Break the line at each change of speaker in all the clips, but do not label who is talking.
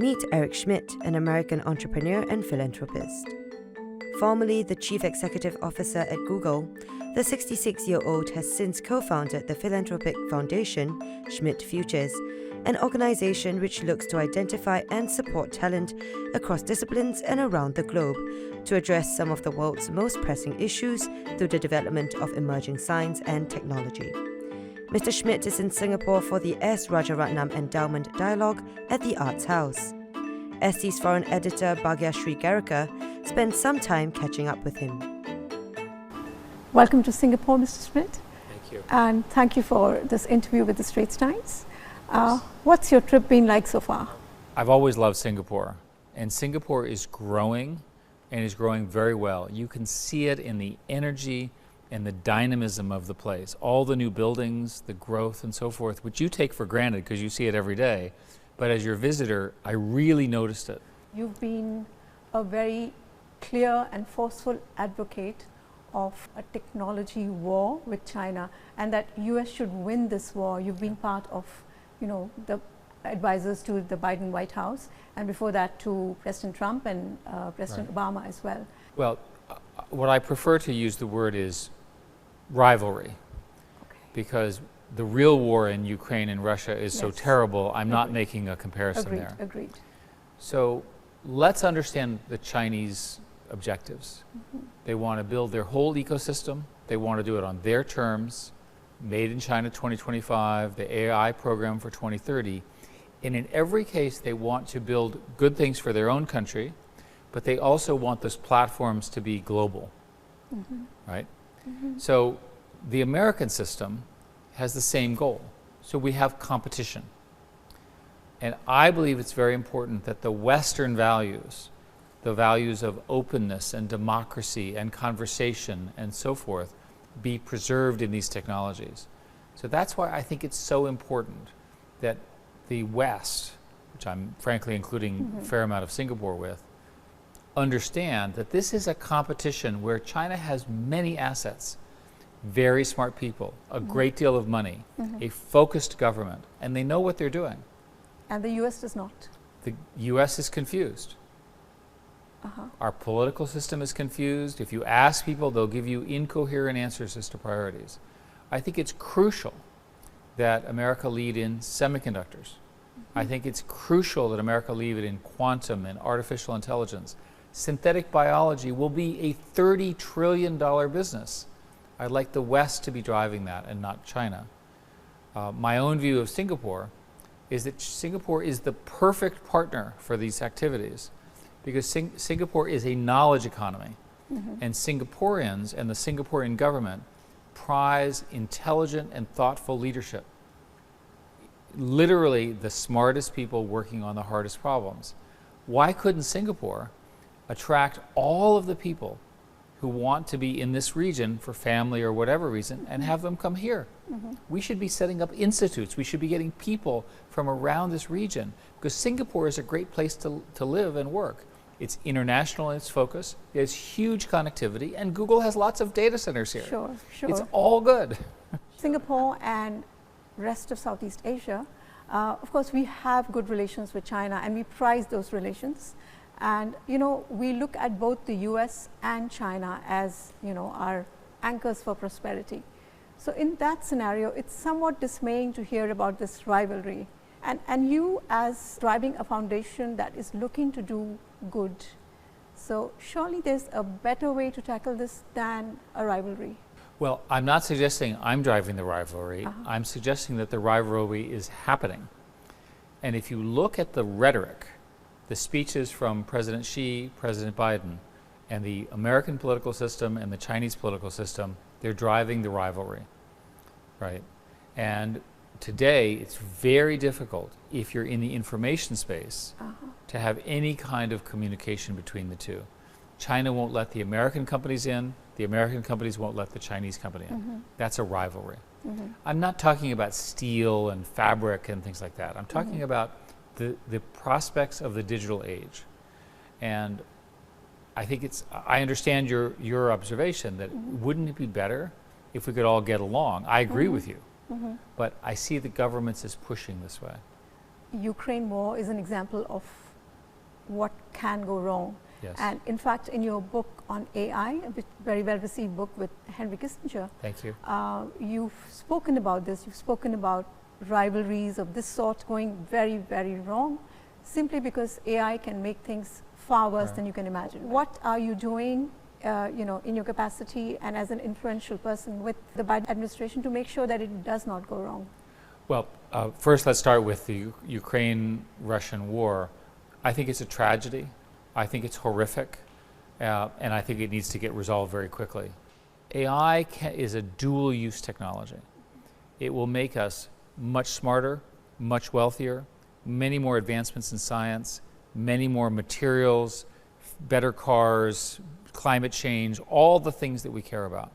Meet Eric Schmidt, an American entrepreneur and philanthropist. Formerly the chief executive officer at Google, the 66-year-old has since co-founded the philanthropic foundation Schmidt Futures, an organization which looks to identify and support talent across disciplines and around the globe to address some of the world's most pressing issues through the development of emerging science and technology. Mr. Schmidt is in Singapore for the S. Rajaratnam Endowment Dialogue at the Arts House. ST's foreign editor Bhagyashree Garika spent some time catching up with him.
Welcome to Singapore, Mr. Schmidt.
Thank you.
And thank you for this interview with the Straits Times. What's your trip been like so far?
I've always loved Singapore, and Singapore is growing and is growing very well. You can see it in the energy and the dynamism of the place. All the new buildings, the growth and so forth, which you take for granted because you see it every day. But as your visitor, I really noticed it.
You've been a very clear and forceful advocate of a technology war with China and that US should win this war. You've been part of, the advisors to the Biden White House, and before that to President Trump and President Obama as well.
Well, what I prefer to use the word is rivalry, because the real war in Ukraine and Russia is so terrible. I'm not making a comparison there.
Agreed.
So let's understand the Chinese objectives. They want to build their whole ecosystem. They want to do it on their terms. Made in China 2025, the AI program for 2030. And in every case, they want to build good things for their own country, but they also want those platforms to be global, right? So the American system has the same goal. So we have competition. And I believe it's very important that the Western values, the values of openness and democracy and conversation and so forth, be preserved in these technologies. So that's why I think it's so important that the West, which I'm frankly including a fair amount of Singapore with, understand that this is a competition where China has many assets, very smart people, a great deal of money, a focused government, and they know what they're doing.
And the US does not.
The US is confused. Our political system is confused. If you ask people, they'll give you incoherent answers as to priorities. I think it's crucial that America lead in semiconductors. I think it's crucial that America lead in quantum and artificial intelligence. Synthetic biology will be a $30 trillion business. I'd like the West to be driving that and not China. My own view of Singapore is that Singapore is the perfect partner for these activities, because Singapore is a knowledge economy, and Singaporeans and the Singaporean government prize intelligent and thoughtful leadership. Literally the smartest people working on the hardest problems. Why couldn't Singapore attract all of the people who want to be in this region for family or whatever reason and have them come here? We should be setting up institutes. We should be getting people from around this region, because Singapore is a great place to live and work. It's international in its focus. It has huge connectivity, and Google has lots of data centers here.
Sure.
It's all good.
Singapore and rest of Southeast Asia, of course, we have good relations with China, and we prize those relations. And we look at both the US and China as our anchors for prosperity. So in that scenario, it's somewhat dismaying to hear about this rivalry. And you, as driving a foundation that is looking to do good, so surely there's a better way to tackle this than a rivalry.
Well, I'm not suggesting I'm driving the rivalry. I'm suggesting that the rivalry is happening. And if you look at the rhetoric, the speeches from President Xi, President Biden, and the American political system and the Chinese political system, they're driving the rivalry, right? And today, it's very difficult, if you're in the information space, to have any kind of communication between the two. China won't let the American companies in. The American companies won't let the Chinese company in. That's a rivalry. I'm not talking about steel and fabric and things like that. I'm talking about the prospects of the digital age. And I think I understand your observation that wouldn't it be better if we could all get along? I agree with you. But I see the governments as pushing this way.
Ukraine war is an example of what can go wrong.
Yes.
And in fact, in your book on AI, a very well received book with Henry Kissinger,
Thank you.
You've spoken about this. You've spoken about rivalries of this sort going very, very wrong, simply because AI can make things far worse than you can imagine. What are you doing, in your capacity and as an influential person with the Biden administration to make sure that it does not go wrong?
Well, first let's start with the Ukraine-Russian war. I think it's a tragedy. I think it's horrific, and I think it needs to get resolved very quickly. AI is a dual-use technology. It will make us much smarter, much wealthier, many more advancements in science, many more materials, better cars, climate change, all the things that we care about.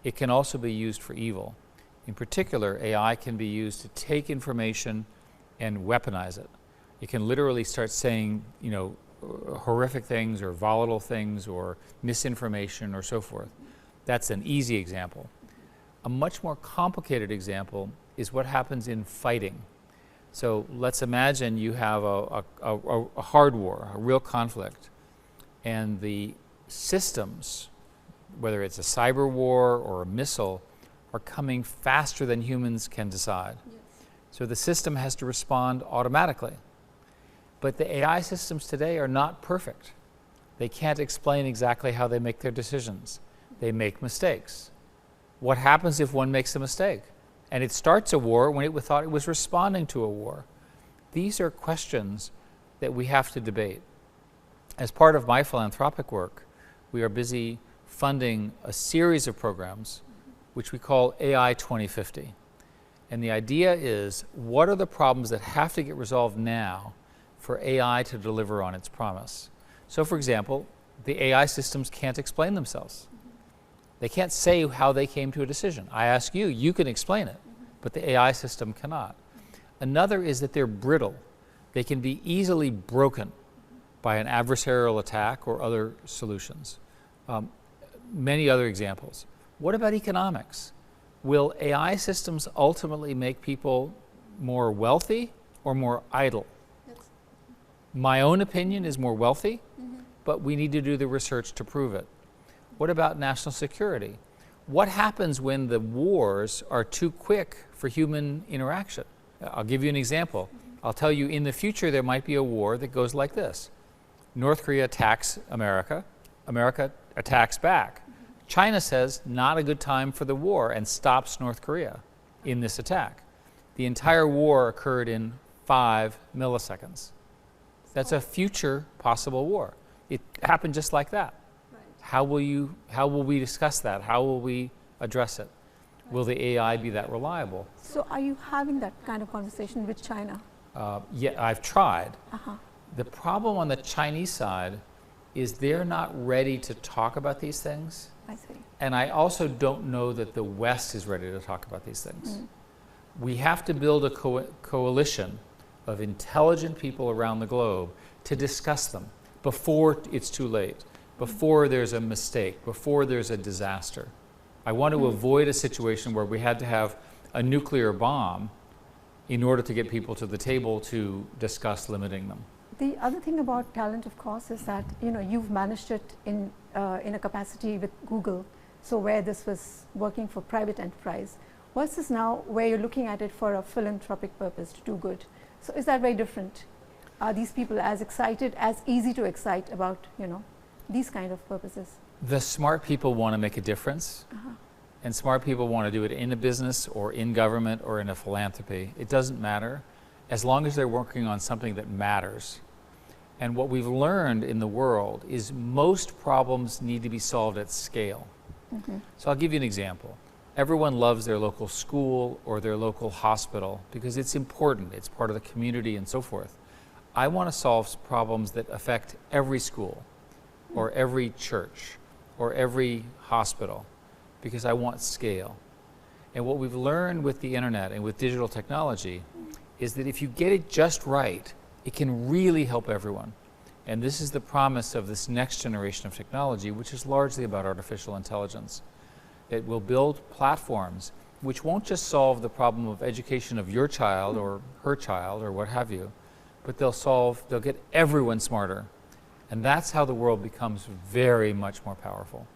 It can also be used for evil. In particular, AI can be used to take information and weaponize it. It can literally start saying, horrific things or volatile things or misinformation or so forth. That's an easy example. A much more complicated example is what happens in fighting. So let's imagine you have a hard war, a real conflict, and the systems, whether it's a cyber war or a missile, are coming faster than humans can decide. Yes. So the system has to respond automatically. But the AI systems today are not perfect. They can't explain exactly how they make their decisions. They make mistakes. What happens if one makes a mistake? And it starts a war when it thought it was responding to a war. These are questions that we have to debate. As part of my philanthropic work, we are busy funding a series of programs which we call AI 2050. And the idea is, what are the problems that have to get resolved now for AI to deliver on its promise? So for example, the AI systems can't explain themselves. They can't say how they came to a decision. I ask you, you can explain it, but the AI system cannot. Another is that they're brittle. They can be easily broken by an adversarial attack or other solutions. Many other examples. What about economics? Will AI systems ultimately make people more wealthy or more idle? My own opinion is more wealthy, but we need to do the research to prove it. What about national security? What happens when the wars are too quick for human interaction? I'll give you an example. I'll tell you, in the future there might be a war that goes like this. North Korea attacks America, America attacks back. China says, not a good time for the war, and stops North Korea in this attack. The entire war occurred in 5 milliseconds. That's a future possible war. It happened just like that. Right. How will we discuss that? How will we address it? Right. Will the AI be that reliable?
So are you having that kind of conversation with China?
Yeah, I've tried. The problem on the Chinese side is they're not ready to talk about these things.
I see.
And I also don't know that the West is ready to talk about these things. We have to build a coalition of intelligent people around the globe to discuss them before it's too late, before there's a mistake, before there's a disaster. I want to avoid a situation where we had to have a nuclear bomb in order to get people to the table to discuss limiting them.
The other thing about talent, of course, is that you've managed it in a capacity with Google, so where this was working for private enterprise, versus now where you're looking at it for a philanthropic purpose to do good. So is that very different? Are these people as excited, as easy to excite about these kind of purposes?
The smart people want to make a difference, and smart people want to do it in a business or in government or in a philanthropy. It doesn't matter, as long as they're working on something that matters. And what we've learned in the world is most problems need to be solved at scale. So I'll give you an example. Everyone loves their local school or their local hospital because it's important, it's part of the community and so forth. I want to solve problems that affect every school or every church or every hospital because I want scale. And what we've learned with the internet and with digital technology is that if you get it just right, it can really help everyone. And this is the promise of this next generation of technology, which is largely about artificial intelligence. It will build platforms which won't just solve the problem of education of your child or her child or what have you, but they'll get everyone smarter. And that's how the world becomes very much more powerful.